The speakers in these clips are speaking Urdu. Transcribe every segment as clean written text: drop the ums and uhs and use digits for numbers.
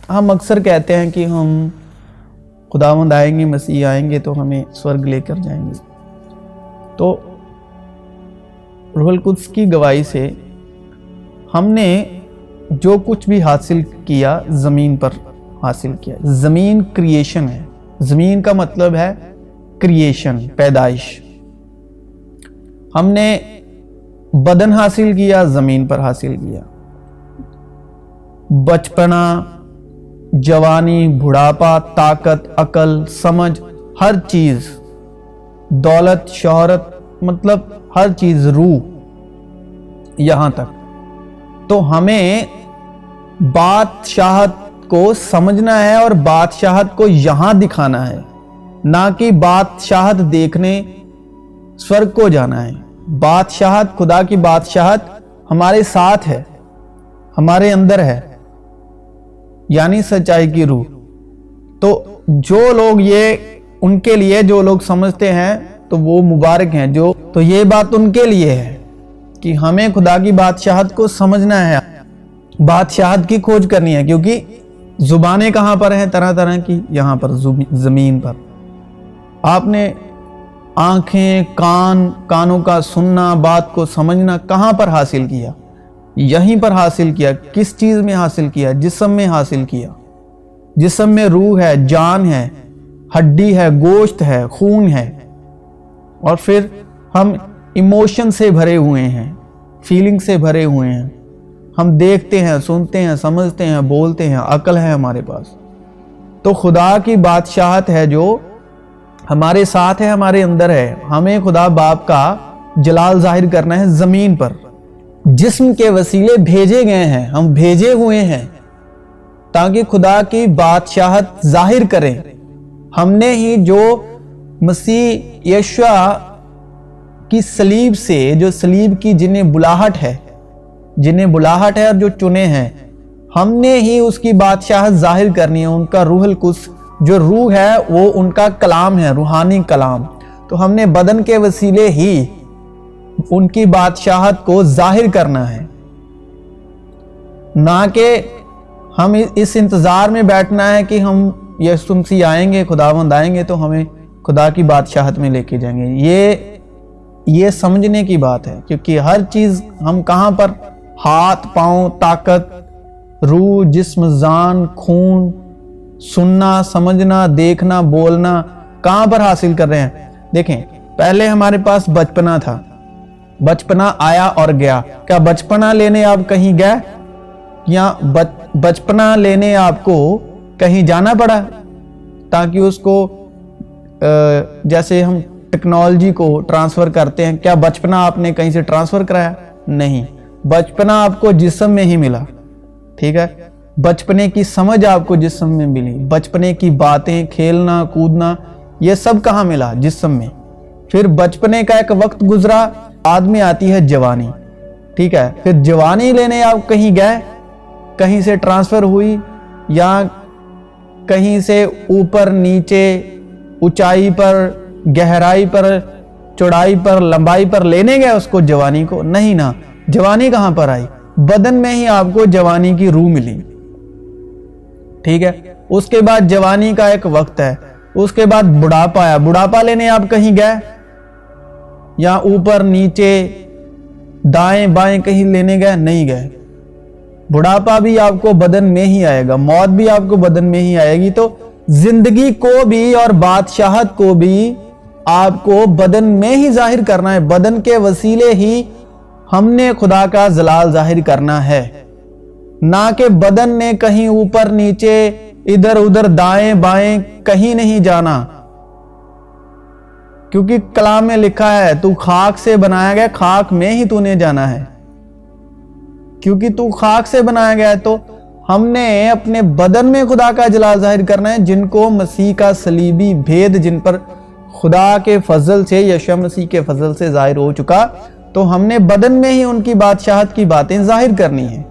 ہم اکثر کہتے ہیں کہ ہم خداوند آئیں گے، مسیح آئیں گے تو ہمیں سورگ لے کر جائیں گے. تو روح القدس کی گواہی سے ہم نے جو کچھ بھی حاصل کیا زمین پر حاصل کیا. زمین کریشن ہے. زمین کا مطلب ہے کریشن، پیدائش. ہم نے بدن حاصل کیا، زمین پر حاصل کیا. بچپنا، جوانی، بڑھاپا، طاقت، عقل، سمجھ، ہر چیز، دولت، شہرت، مطلب ہر چیز، روح، یہاں تک. تو ہمیں بادشاہت کو سمجھنا ہے اور بادشاہت کو یہاں دکھانا ہے، نہ کہ بادشاہت دیکھنے سورگ کو جانا ہے. بادشاہت، خدا کی بادشاہت ہمارے ساتھ ہے، ہمارے اندر ہے، یعنی سچائی کی روح. تو جو لوگ ان کے لیے جو لوگ سمجھتے ہیں تو وہ مبارک ہیں. تو یہ بات ان کے لیے ہے کہ ہمیں خدا کی بادشاہت کو سمجھنا ہے، بادشاہت کی کھوج کرنی ہے. کیونکہ زبانیں کہاں پر ہیں طرح طرح کی؟ یہاں پر، زمین پر. آپ نے آنکھیں، کانوں کا سننا، بات کو سمجھنا کہاں پر حاصل کیا؟ یہیں پر حاصل کیا. کس چیز میں حاصل کیا؟ جسم میں حاصل کیا. جسم میں روح ہے، جان ہے، ہڈی ہے، گوشت ہے، خون ہے. اور پھر ہم ایموشن سے بھرے ہوئے ہیں، فیلنگ سے بھرے ہوئے ہیں. ہم دیکھتے ہیں، سنتے ہیں، سمجھتے ہیں، بولتے ہیں، عقل ہے ہمارے پاس. تو خدا کی بادشاہت ہے جو ہمارے ساتھ ہے، ہمارے اندر ہے. ہمیں خدا باپ کا جلال ظاہر کرنا ہے زمین پر. جسم کے وسیلے بھیجے گئے ہیں، ہم بھیجے ہوئے ہیں تاکہ خدا کی بادشاہت ظاہر کریں. ہم نے ہی جو مسیح یشوع کی صلیب سے، جو صلیب کی جنہیں بلاہٹ ہے اور جو چنے ہیں، ہم نے ہی اس کی بادشاہت ظاہر کرنی ہے. ان کا روح القدس جو روح ہے وہ ان کا کلام ہے، روحانی کلام. تو ہم نے بدن کے وسیلے ہی ان کی بادشاہت کو ظاہر کرنا ہے، نہ کہ ہم اس انتظار میں بیٹھنا ہے کہ ہم یسوع مسیح آئیں گے، خداوند آئیں گے تو ہمیں خدا کی بادشاہت میں لے کے جائیں گے. یہ سمجھنے کی بات ہے. کیونکہ ہر چیز ہم کہاں پر، ہاتھ، پاؤں، طاقت، روح، جسم، جان، خون، سننا، سمجھنا، دیکھنا، بولنا کہاں پر حاصل کر رہے ہیں؟ دیکھیں، پہلے ہمارے پاس بچپنا تھا. بچپنا آیا اور گیا. کیا بچپنا لینے آپ کہیں گئے؟ یا بچپنا لینے آپ کو کہیں جانا پڑا تاکہ اس کو، جیسے ہم ٹیکنالوجی کو ٹرانسفر کرتے ہیں، کیا بچپنا آپ نے کہیں سے ٹرانسفر کرایا؟ نہیں. بچپنا آپ کو جسم میں ہی ملا. ٹھیک ہے، بچپنے کی سمجھ آپ کو جسم میں ملی. بچپنے کی باتیں، کھیلنا، کودنا، یہ سب کہاں ملا؟ جسم میں. پھر بچپنے کا ایک وقت گزرا، بعد میں آتی ہے جوانی. ٹھیک ہے، پھر جوانی لینے آپ کہیں گئے، کہیں سے ٹرانسفر ہوئی، یا کہیں سے اوپر نیچے، اونچائی پر، گہرائی پر، چوڑائی پر، لمبائی پر لینے گئے اس کو، جوانی کو؟ نہیں نا. جوانی کہاں پر آئی؟ بدن میں ہی آپ کو جوانی کی روح ملی. ٹھیک ہے، اس کے بعد جوانی کا ایک وقت ہے، اس کے بعد بڑھاپا آیا. بڑھاپا لینے آپ کہیں گئے، یا اوپر نیچے، دائیں بائیں کہیں لینے گئے؟ نہیں گئے. بڑھاپا بھی آپ کو بدن میں ہی آئے گا، موت بھی آپ کو بدن میں ہی آئے گی. تو زندگی کو بھی اور بادشاہت کو بھی آپ کو بدن میں ہی ظاہر کرنا ہے. بدن کے وسیلے ہی ہم نے خدا کا جلال ظاہر کرنا ہے، نہ کہ بدن نے کہیں اوپر نیچے، ادھر ادھر، دائیں بائیں کہیں نہیں جانا. کیونکہ کلام میں لکھا ہے تو خاک سے بنایا گیا، خاک میں ہی تو نے جانا ہے. کیونکہ تو خاک سے بنایا گیا ہے، تو ہم نے اپنے بدن میں خدا کا جلال ظاہر کرنا ہے. جن کو مسیح کا صلیبی بھید، جن پر خدا کے فضل سے، یشوع مسیح کے فضل سے ظاہر ہو چکا، تو ہم نے بدن میں ہی ان کی بادشاہت کی باتیں ظاہر کرنی ہیں.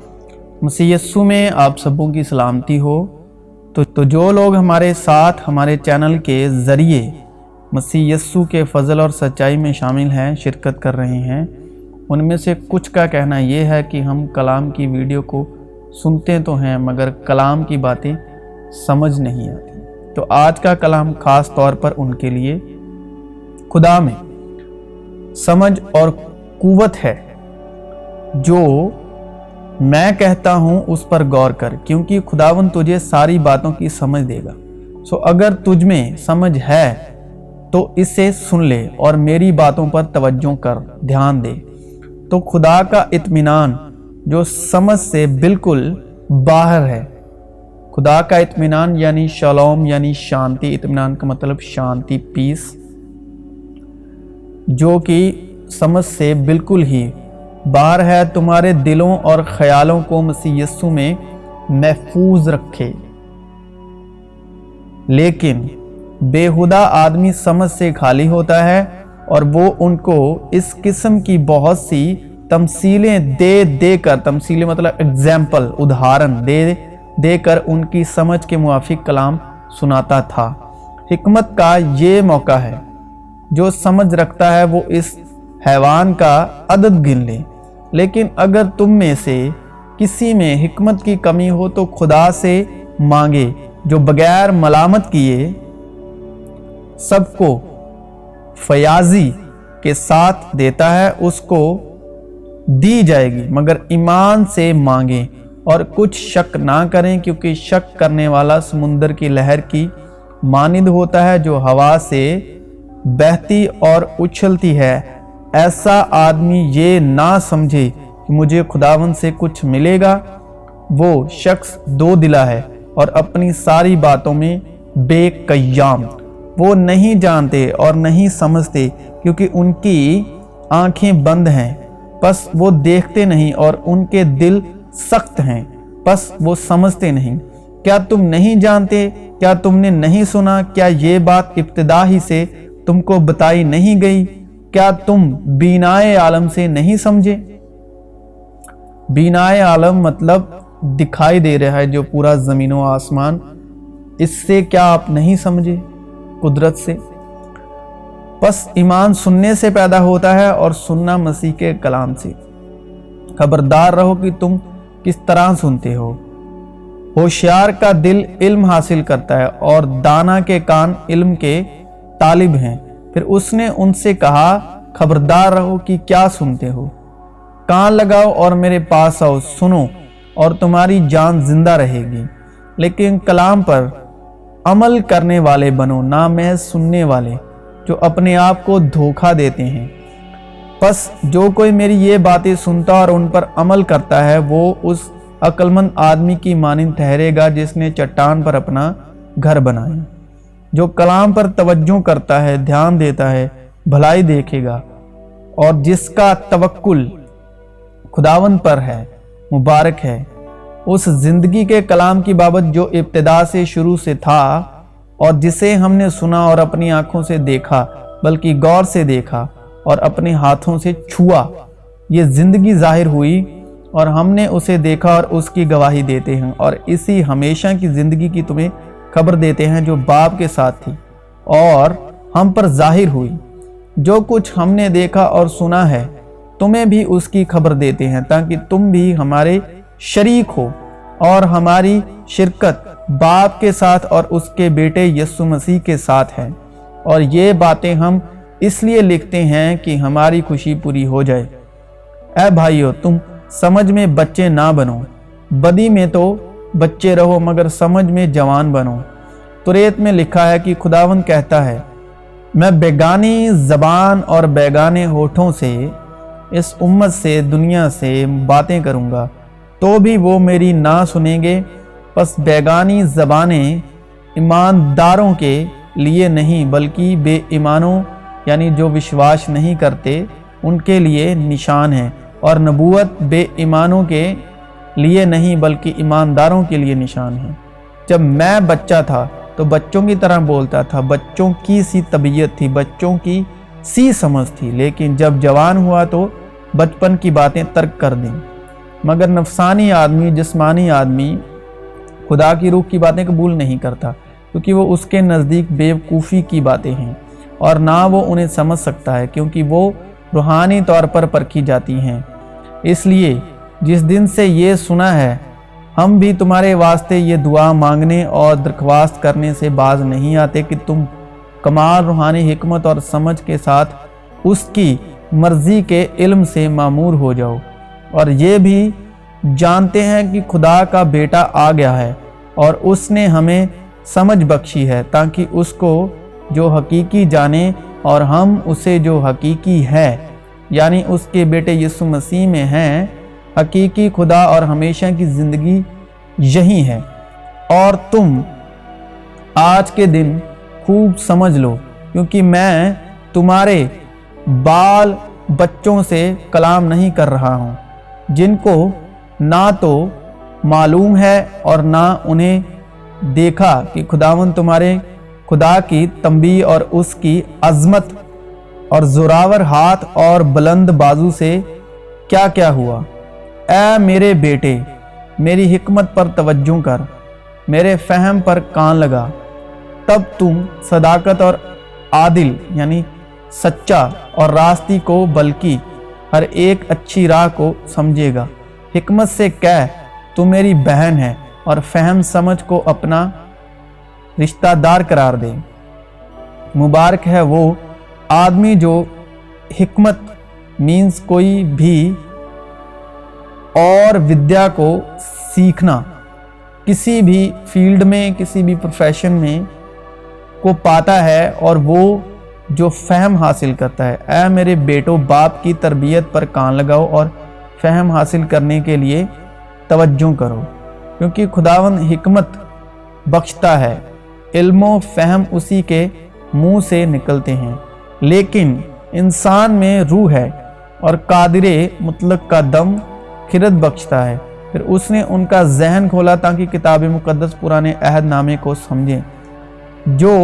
مسیح یسوع میں آپ سبوں کی سلامتی ہو. تو جو لوگ ہمارے ساتھ ہمارے چینل کے ذریعے مسیح یسوع کے فضل اور سچائی میں شامل ہیں، شرکت کر رہے ہیں، ان میں سے کچھ کا کہنا یہ ہے کہ ہم کلام کی ویڈیو کو سنتے تو ہیں مگر کلام کی باتیں سمجھ نہیں آتی۔ تو آج کا کلام خاص طور پر ان کے لیے خدا میں سمجھ اور قوت ہے۔ جو میں کہتا ہوں اس پر غور کر، کیونکہ خداوند تجھے ساری باتوں کی سمجھ دے گا۔ اگر تجھ میں سمجھ ہے تو اسے سن لے اور میری باتوں پر توجہ کر، دھیان دے۔ تو خدا کا اطمینان جو سمجھ سے بالکل باہر ہے، خدا کا اطمینان یعنی شالوم یعنی شانتی، اطمینان کا مطلب شانتی، پیس، جو کہ سمجھ سے بالکل ہی باہر ہے، تمہارے دلوں اور خیالوں کو مسیح یسوع میں محفوظ رکھے۔ لیکن بےہودہ آدمی سمجھ سے خالی ہوتا ہے اور وہ ان کو اس قسم کی بہت سی تمثیلیں دے کر، تمثیلیں مطلب ایگزامپل، ادھارن دے کر ان کی سمجھ کے موافق کلام سناتا تھا۔ حکمت کا یہ موقع ہے، جو سمجھ رکھتا ہے وہ اس حیوان کا عدد گن لے۔ لیکن اگر تم میں سے کسی میں حکمت کی کمی ہو تو خدا سے مانگے، جو بغیر ملامت کیے سب کو فیاضی کے ساتھ دیتا ہے، اس کو دی جائے گی، مگر ایمان سے مانگیں اور کچھ شک نہ کریں، کیونکہ شک کرنے والا سمندر کی لہر کی مانند ہوتا ہے، جو ہوا سے بہتی اور اچھلتی ہے۔ ایسا آدمی یہ نہ سمجھے کہ مجھے خداوند سے کچھ ملے گا۔ وہ شخص دو دلا ہے اور اپنی ساری باتوں میں بے قیام۔ وہ نہیں جانتے اور نہیں سمجھتے، کیونکہ ان کی آنکھیں بند ہیں، پس وہ دیکھتے نہیں، اور ان کے دل سخت ہیں، پس وہ سمجھتے نہیں۔ کیا تم نہیں جانتے؟ کیا تم نے نہیں سنا؟ کیا یہ بات ابتدا ہی سے تم کو بتائی نہیں گئی؟ کیا تم بینائے عالم سے نہیں سمجھے؟ بینائے عالم مطلب دکھائی دے رہا ہے جو پورا زمین و آسمان، اس سے کیا آپ نہیں سمجھے؟ قدرت سے۔ پس ایمان سننے سے پیدا ہوتا ہے اور سننا مسیح کے کلام سے۔ خبردار رہو کہ تم کس طرح سنتے ہو۔ ہوشیار کا دل علم حاصل کرتا ہے اور دانا کے کان علم کے طالب ہیں۔ پھر اس نے ان سے کہا، خبردار رہو کہ کیا سنتے ہو۔ کان لگاؤ اور میرے پاس آؤ، سنو اور تمہاری جان زندہ رہے گی۔ لیکن کلام پر عمل کرنے والے بنو، نہ محض سننے والے جو اپنے آپ کو دھوکہ دیتے ہیں۔ پس جو کوئی میری یہ باتیں سنتا اور ان پر عمل کرتا ہے، وہ اس عقل مند آدمی کی مانند ٹھہرے گا جس نے چٹان پر اپنا گھر بنایا۔ جو کلام پر توجہ کرتا ہے، دھیان دیتا ہے، بھلائی دیکھے گا، اور جس کا توکل خداوند پر ہے، مبارک ہے۔ اس زندگی کے کلام کی بابت جو ابتدا سے شروع سے تھا اور جسے ہم نے سنا اور اپنی آنکھوں سے دیکھا، بلکہ غور سے دیکھا اور اپنے ہاتھوں سے چھوا، یہ زندگی ظاہر ہوئی اور ہم نے اسے دیکھا اور اس کی گواہی دیتے ہیں، اور اسی ہمیشہ کی زندگی کی تمہیں خبر دیتے ہیں جو باپ کے ساتھ تھی اور ہم پر ظاہر ہوئی۔ جو کچھ ہم نے دیکھا اور سنا ہے تمہیں بھی اس کی خبر دیتے ہیں، تاکہ تم بھی ہمارے شریک ہو، اور ہماری شرکت باپ کے ساتھ اور اس کے بیٹے یسوع مسیح کے ساتھ ہے۔ اور یہ باتیں ہم اس لیے لکھتے ہیں کہ ہماری خوشی پوری ہو جائے۔ اے بھائیو، تم سمجھ میں بچے نہ بنو، بدی میں تو بچے رہو مگر سمجھ میں جوان بنو۔ توریت میں لکھا ہے کہ خداوند کہتا ہے، میں بیگانی زبان اور بیگانے ہونٹوں سے اس امت سے، دنیا سے باتیں کروں گا، تو بھی وہ میری نہ سنیں گے۔ پس بیگانی زبانیں ایمانداروں کے لیے نہیں بلکہ بے ایمانوں یعنی جو وشواس نہیں کرتے ان کے لیے نشان ہے، اور نبوت بے ایمانوں کے لیے نہیں بلکہ ایمانداروں کے لیے نشان ہے۔ جب میں بچہ تھا تو بچوں کی طرح بولتا تھا، بچوں کی سی طبیعت تھی، بچوں کی سی سمجھ تھی، لیکن جب جوان ہوا تو بچپن کی باتیں ترک کر دیں۔ مگر نفسانی آدمی، جسمانی آدمی خدا کی روح کی باتیں قبول نہیں کرتا، کیونکہ وہ اس کے نزدیک بیوقوفی کی باتیں ہیں، اور نہ وہ انہیں سمجھ سکتا ہے، کیونکہ وہ روحانی طور پر پرکھی جاتی ہیں۔ اس لیے جس دن سے یہ سنا ہے ہم بھی تمہارے واسطے یہ دعا مانگنے اور درخواست کرنے سے باز نہیں آتے کہ تم کمال روحانی حکمت اور سمجھ کے ساتھ اس کی مرضی کے علم سے معمور ہو جاؤ، اور یہ بھی جانتے ہیں کہ خدا کا بیٹا آ گیا ہے اور اس نے ہمیں سمجھ بخشی ہے تاکہ اس کو جو حقیقی جانے اور ہم اسے جو حقیقی ہے یعنی اس کے بیٹے یسوع مسیح میں ہیں۔ حقیقی خدا اور ہمیشہ کی زندگی یہی ہے، اور تم آج کے دن خوب سمجھ لو، کیونکہ میں تمہارے بال بچوں سے کلام نہیں کر رہا ہوں، جن کو نہ تو معلوم ہے اور نہ انہیں دیکھا کہ خداوند تمہارے خدا کی تنبیہ اور اس کی عظمت اور زوراور ہاتھ اور بلند بازو سے کیا کیا ہوا۔ اے میرے بیٹے، میری حکمت پر توجہ کر، میرے فہم پر کان لگا، تب تم صداقت اور عادل یعنی سچا اور راستی کو بلکہ ہر ایک اچھی راہ کو سمجھے گا۔ حکمت سے کہہ تو میری بہن ہے، اور فہم سمجھ کو اپنا رشتہ دار قرار دے۔ مبارک ہے وہ آدمی جو حکمت مینز کوئی بھی اور ودیا کو سیکھنا کسی بھی فیلڈ میں کسی بھی پروفیشن میں کو پاتا ہے، اور وہ جو فہم حاصل کرتا ہے۔ اے میرے بیٹو، باپ کی تربیت پر کان لگاؤ اور فہم حاصل کرنے کے لیے توجہ کرو، کیونکہ خداوند حکمت بخشتا ہے، علم و فہم اسی کے منہ سے نکلتے ہیں۔ لیکن انسان میں روح ہے اور قادر مطلق کا دم خرد بخشتا ہے۔ پھر اس نے ان کا ذہن کھولا تاکہ کتاب مقدس پرانے عہد نامے کو سمجھیں۔ جو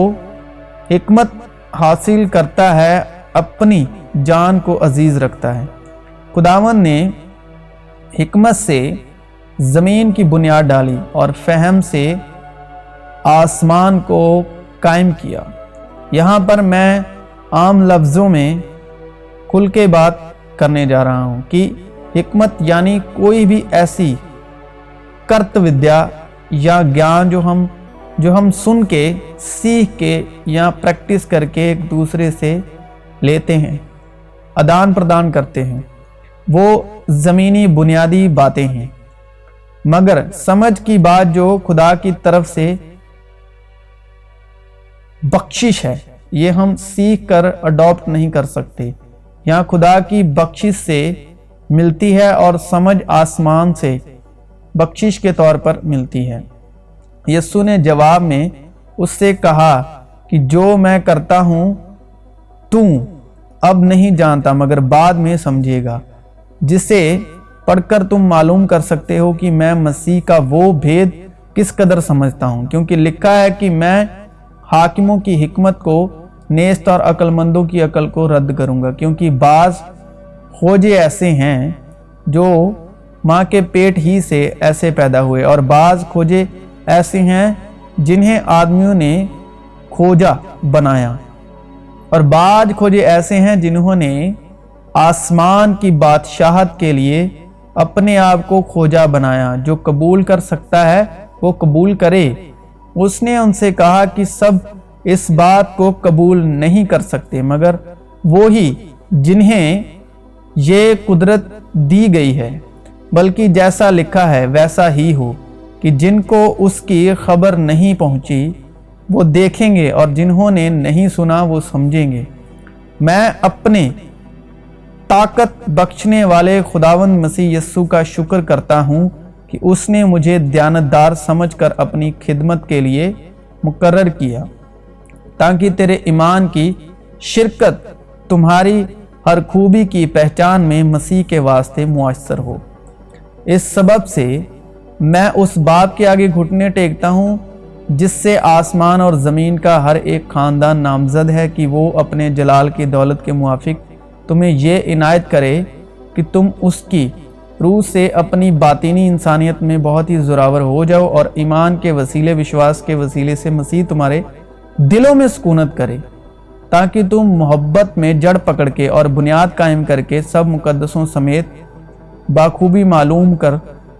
حکمت حاصل کرتا ہے اپنی جان کو عزیز رکھتا ہے۔ خداوند نے حکمت سے زمین کی بنیاد ڈالی اور فہم سے آسمان کو قائم کیا۔ یہاں پر میں عام لفظوں میں کھل کے بات کرنے جا رہا ہوں کہ حکمت یعنی کوئی بھی ایسی کرت ودیا یا گیان جو ہم سن کے، سیکھ کے یا پریکٹس کر کے ایک دوسرے سے لیتے ہیں، آدان پردان کرتے ہیں، وہ زمینی بنیادی باتیں ہیں۔ مگر سمجھ کی بات جو خدا کی طرف سے بخشش ہے، یہ ہم سیکھ کر اڈاپٹ نہیں کر سکتے۔ یہاں خدا کی بخشش سے ملتی ہے اور سمجھ آسمان سے بخشش کے طور پر ملتی ہے۔ یسوع نے جواب میں اس سے کہا کہ جو میں کرتا ہوں تو اب نہیں جانتا مگر بعد میں سمجھے گا، جسے پڑھ کر تم معلوم کر سکتے ہو کہ میں مسیح کا وہ بھید کس قدر سمجھتا ہوں، کیونکہ لکھا ہے کہ میں حاکموں کی حکمت کو نیست اور عقل مندوں کی عقل کو رد کروں گا، کیونکہ بعض کھوجے ایسے ہیں جو ماں کے پیٹ ہی سے ایسے پیدا ہوئے، اور بعض کھوجے ایسے ہیں جنہیں آدمیوں نے کھوجا بنایا، اور بعض کھوجے ایسے ہیں جنہوں نے آسمان کی بادشاہت کے لیے اپنے آپ کو کھوجا بنایا۔ جو قبول کر سکتا ہے وہ قبول کرے۔ اس نے ان سے کہا کہ سب اس بات کو قبول نہیں کر سکتے مگر وہی جنہیں یہ قدرت دی گئی ہے، بلکہ جیسا لکھا ہے ویسا ہی ہو کہ جن کو اس کی خبر نہیں پہنچی وہ دیکھیں گے، اور جنہوں نے نہیں سنا وہ سمجھیں گے۔ میں اپنے طاقت بخشنے والے خداوند مسیح یسوع کا شکر کرتا ہوں کہ اس نے مجھے دیانتدار سمجھ کر اپنی خدمت کے لیے مقرر کیا، تاکہ تیرے ایمان کی شرکت تمہاری ہر خوبی کی پہچان میں مسیح کے واسطے مؤثر ہو۔ اس سبب سے میں اس باپ کے آگے گھٹنے ٹیکتا ہوں جس سے آسمان اور زمین کا ہر ایک خاندان نامزد ہے، کہ وہ اپنے جلال کی دولت کے موافق تمہیں یہ عنایت کرے کہ تم اس کی روح سے اپنی باطنی انسانیت میں بہت ہی زوراور ہو جاؤ، اور ایمان کے وسیلے وشواس کے وسیلے سے مسیح تمہارے دلوں میں سکونت کرے، تاکہ تم محبت میں جڑ پکڑ کے اور بنیاد قائم کر کے سب مقدسوں سمیت باخوبی معلوم کر